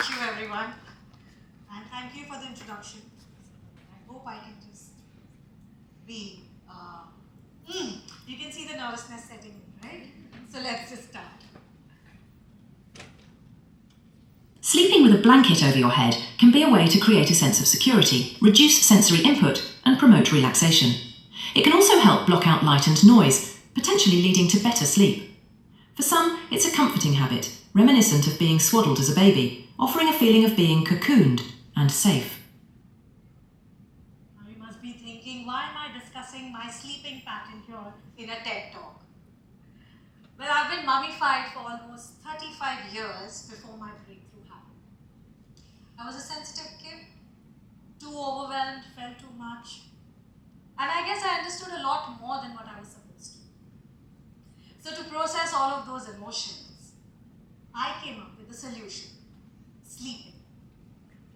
Thank you, everyone. And thank you for the introduction. I hope I can just be. You can see the nervousness setting in, right? So let's just start. Sleeping with a blanket over your head can be a way to create a sense of security, reduce sensory input, and promote relaxation. It can also help block out light and noise, potentially leading to better sleep. For some, it's a comforting habit, reminiscent of being swaddled as a baby, offering a feeling of being cocooned and safe. Now you must be thinking, why am I discussing my sleeping pattern here in a TED talk? Well, I've been mummified for almost 35 years before my breakthrough happened. I was a sensitive kid, too overwhelmed, felt too much. And I guess I understood a lot more than what I was supposed to. So to process all of those emotions, I came up with a solution: sleeping.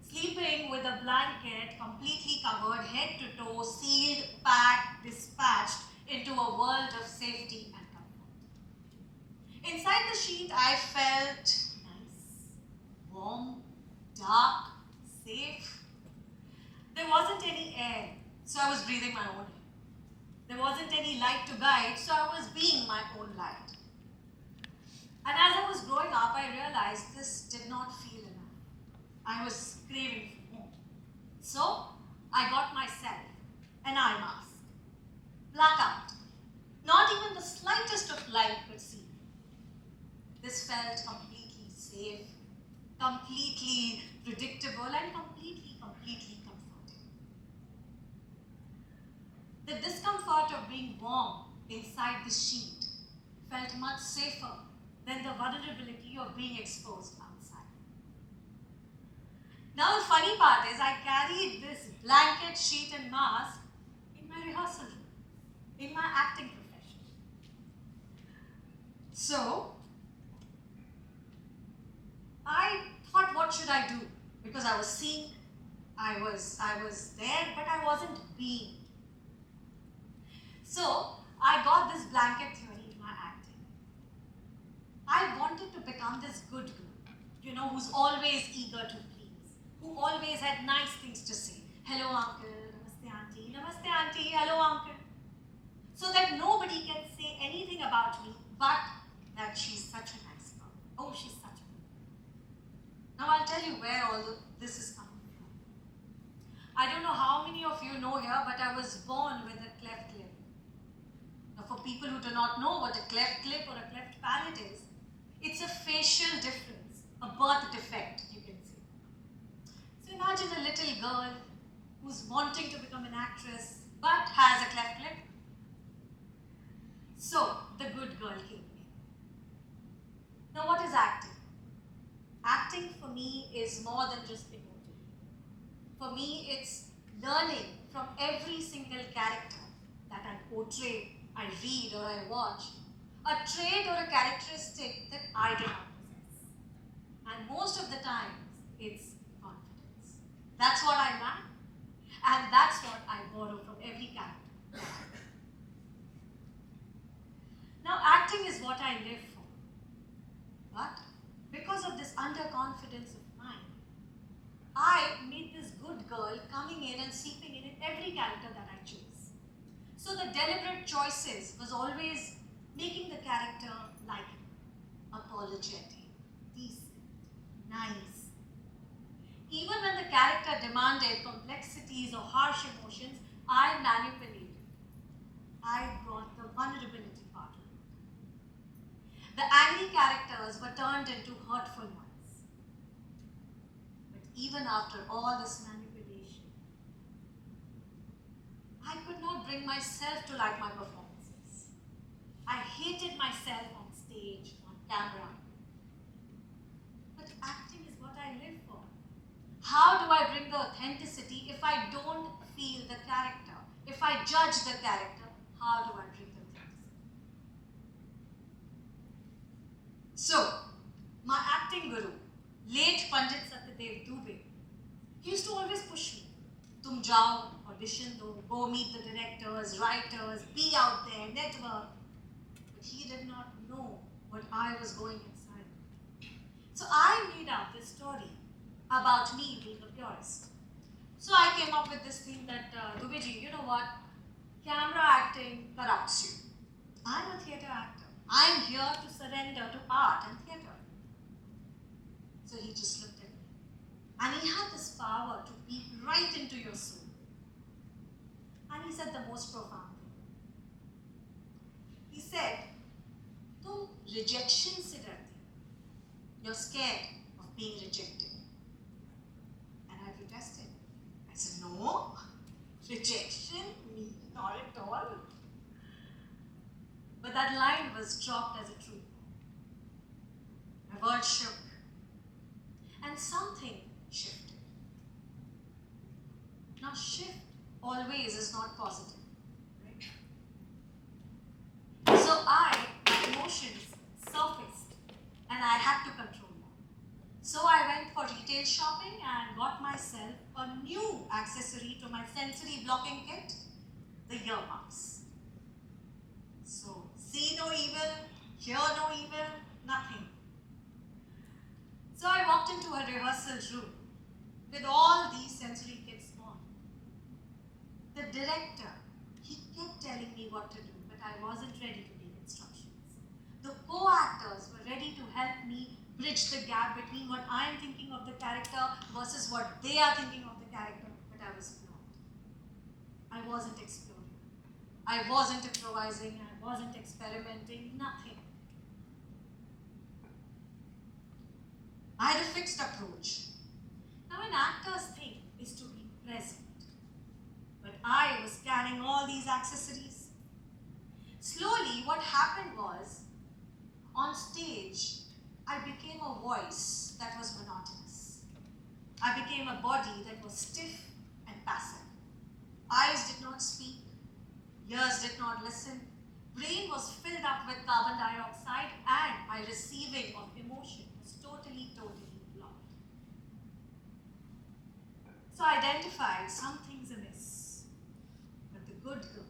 Sleeping with a blanket completely covered head to toe, sealed, packed, dispatched into a world of safety and comfort. Inside the sheet, I felt nice, warm, dark, safe. There wasn't any air, so I was breathing my own air. There wasn't any light to guide, so I was being my own light. And as I was growing up, I realized this did not feel enough. I was craving for more. So I got myself an eye mask. Blackout. Not even the slightest of light could see. This felt completely safe, completely predictable, and completely comforting. The discomfort of being warm inside the sheet felt much safer than the vulnerability of being exposed outside. Now the funny part is I carried this blanket, sheet and mask in my rehearsal room, in my acting profession. So I thought, what should I do? Because I was seeing, I was there, but I wasn't being. So I got this blanket theory in my acting. I wanted to become this good girl, who's always eager to please, who always had nice things to say. Hello, uncle. Namaste, auntie. Hello, uncle. So that nobody can say anything about me but that she's such a nice girl. Oh, she's such a good girl. Now I'll tell you where all this is coming from. I don't know how many of you know here, but I was born with a cleft lip. Now for people who do not know what a cleft lip or a cleft palate is, it's a facial difference, a birth defect, you can say. So imagine a little girl who's wanting to become an actress but has a cleft lip. So the good girl came in. Now what is acting? Acting for me is more than just emoting. For me, it's learning from every single character that I portray, I read or I watch, a trait or a characteristic that I do not possess. And most of the times, it's confidence. That's what I lack, and that's what I borrow from every character. Now, acting is what I live for. But because of this underconfidence of mine, I made this good girl coming in and seeping in every character that I chose. So the deliberate choices was always making the character likable, apologetic, decent, nice. Even when the character demanded complexities or harsh emotions, I manipulated. I brought the vulnerability part of it. The angry characters were turned into hurtful ones. But even after all this manipulation, I could not bring myself to like my performances. I hated myself on stage, on camera. But acting is what I live for. How do I bring the authenticity if I don't feel the character? If I judge the character, how do I bring the authenticity? So, my acting guru, late Pandit Satyadev Dubey, he used to always push me. Tum jao, audition do, go meet the directors, writers, be out there, network. But he did not know what I was going inside. So I made up this story about me being the purist. So I came up with this thing that, Dubiji, you know what? Camera acting corrupts you. I'm a theatre actor. I'm here to surrender to art and theatre. So he just looked at me. And he had this power to peek right into your soul. And he said the most profound thing. He said, तुम rejection से डरते हो. You're scared of being rejected. And I protested. I said, no, rejection? Me, not at all. But that line was dropped as a truth. My world shook. And something shifted. Now, shift always is not positive. Right? So my emotions surfaced and I had to control them. So I went for retail shopping and got myself a new accessory to my sensory blocking kit, the earmuffs. So see no evil, hear no evil, nothing. So I walked into a rehearsal room with all these sensory kits on. The director, he kept telling me what to do, but I wasn't ready to take instructions. The co-actors were ready to help me bridge the gap between what I am thinking of the character versus what they are thinking of the character, but I was blocked. I wasn't exploring. I wasn't improvising, I wasn't experimenting, nothing. I had a fixed approach. Now an actor's thing is to be present. But I was scanning all these accessories. Slowly, what happened was, on stage, I became a voice that was monotonous. I became a body that was stiff and passive. Eyes did not speak, ears did not listen, brain was filled up with carbon dioxide, and my receiving of emotion was totally blocked. So I identified something's amiss, but the good girl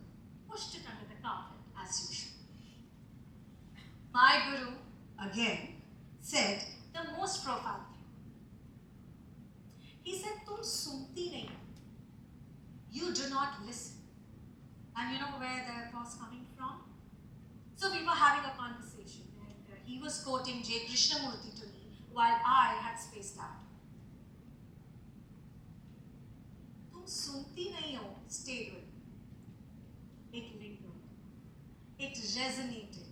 pushed it under the carpet as usual. My guru, again, said the most profound thing. He said, "Tum sunti nahi. You do not listen." And you know where that was coming from? So we were having a conversation, and he was quoting J. Krishnamurti to me while I had spaced out. "Tum sunti nahi ho" stayed with me. It lingered. It resonated.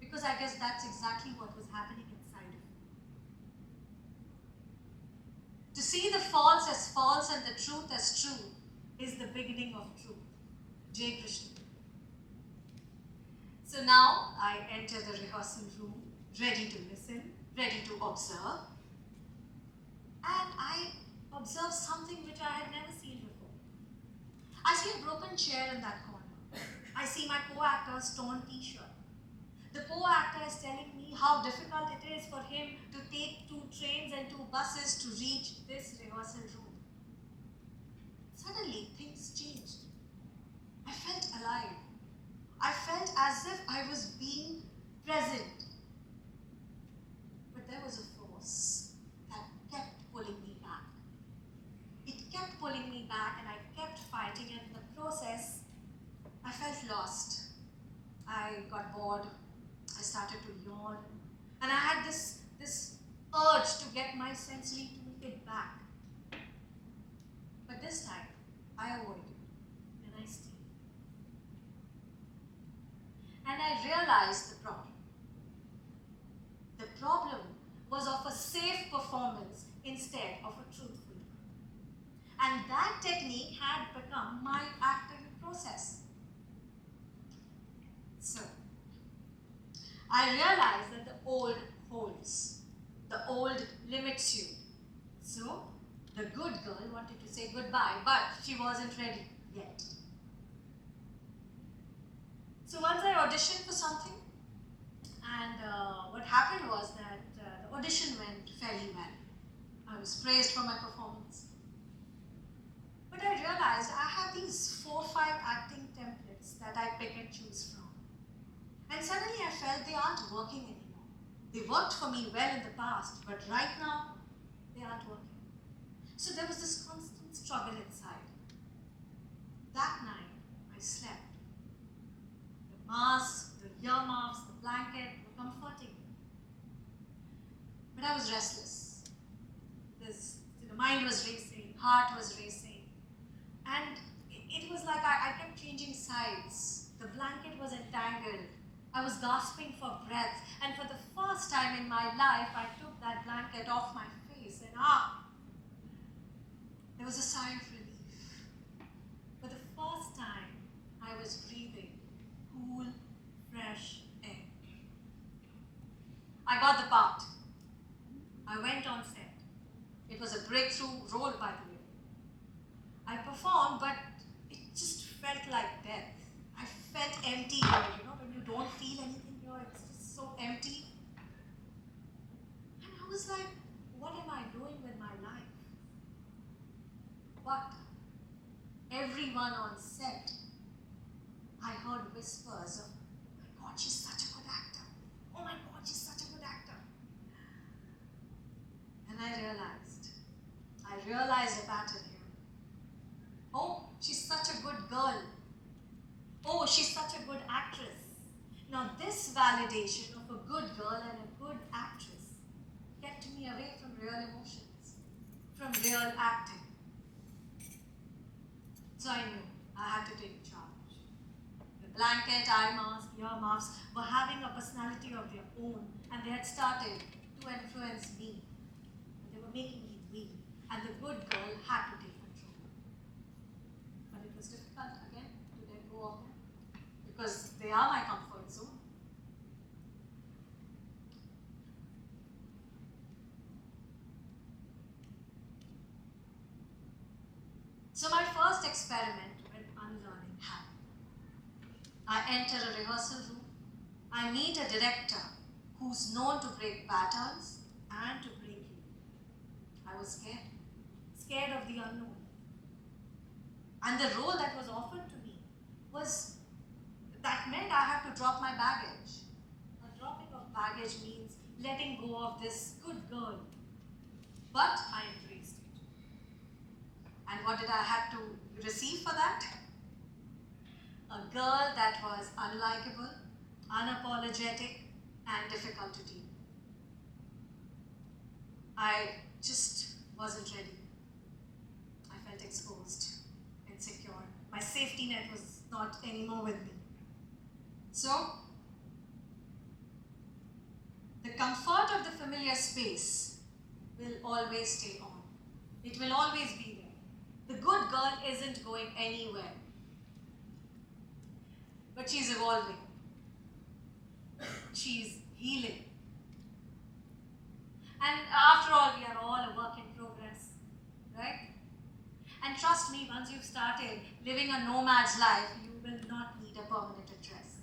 Because I guess that's exactly what was happening inside of me. To see the false as false and the truth as true is the beginning of truth. J. Krishna. So now I enter the rehearsal room, ready to listen, ready to observe. And I observe something which I had never seen before. I see a broken chair in that corner. I see my co-actor's torn t-shirt. The co-actor is telling me how difficult it is for him to take 2 trains and 2 buses to reach this rehearsal room. Suddenly, things changed. I felt alive. I felt as if I was being present. But there was a force that kept pulling me back. It kept pulling me back and I kept fighting, and in the process, I felt lost. I got bored. I started to yawn. And I had this urge to get my sensory toolkit back. But this time, I avoided and I stayed. And I realized the problem. The problem was of a safe performance instead of a truthful one. And that technique had become my acting process. So, I realized that the old holds, the old limits you. So, the good girl wanted to say goodbye, but she wasn't ready yet. So once I auditioned for something, and what happened was that the audition went fairly well. I was praised for my performance. But I realized I have these 4 or 5 acting templates that I pick and choose from. And suddenly I felt they aren't working anymore. They worked for me well in the past, but right now, they aren't working. So there was this constant struggle inside. That night, I slept. The mask, the earmuffs, the blanket were comforting me. But I was restless. The mind was racing, heart was racing. And it was like I kept changing sides. The blanket was entangled. I was gasping for breath. And for the first time in my life, I took that blanket off my face and there was a sigh of relief. For the first time, I was breathing cool, fresh air. I got the part. I went on set. It was a breakthrough role, by the way. I performed, but it just felt like death. I felt empty here, when you don't feel anything here, it's just so empty. And I was like, what am I doing with my life? But everyone on set, I heard whispers of, oh my God, she's such a good actor. Oh my God, she's such a good actor. And I realized a pattern here. Oh, she's such a good girl. Oh, she's such a good actress. Now this validation of a good girl and a good actress kept me away from real emotions, from real acting. So I knew I had to take charge. The blanket, eye mask, earmuffs were having a personality of their own, and they had started to influence me. They were making me weak, and the good girl had to take control. But it was difficult again to let go of them, because they are my comfort zone. So my first experiment with unlearning happened. I enter a rehearsal room. I meet a director who's known to break patterns and to break you. I was scared of the unknown. And the role that was offered to me that meant I have to drop my baggage. A dropping of baggage means letting go of this good girl. But I embraced it. And what did I have to receive for that? A girl that was unlikable, unapologetic, and difficult to deal with. I just wasn't ready. I felt exposed, insecure. My safety net was not anymore with me. So, the comfort of the familiar space will always stay on. It will always be there. The good girl isn't going anywhere. But she's evolving. She's healing. And after all, we are all a work in progress, right? And trust me, once you've started living a nomad's life, you will not need a permanent address.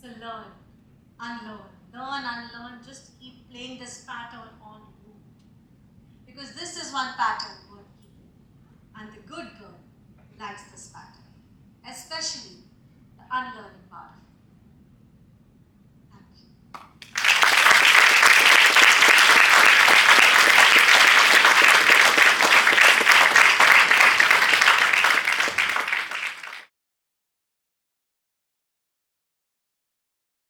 So learn, unlearn, just keep playing this pattern on you. Because this is one pattern worth keeping. And the good girl likes this pattern, especially the unlearning part of it.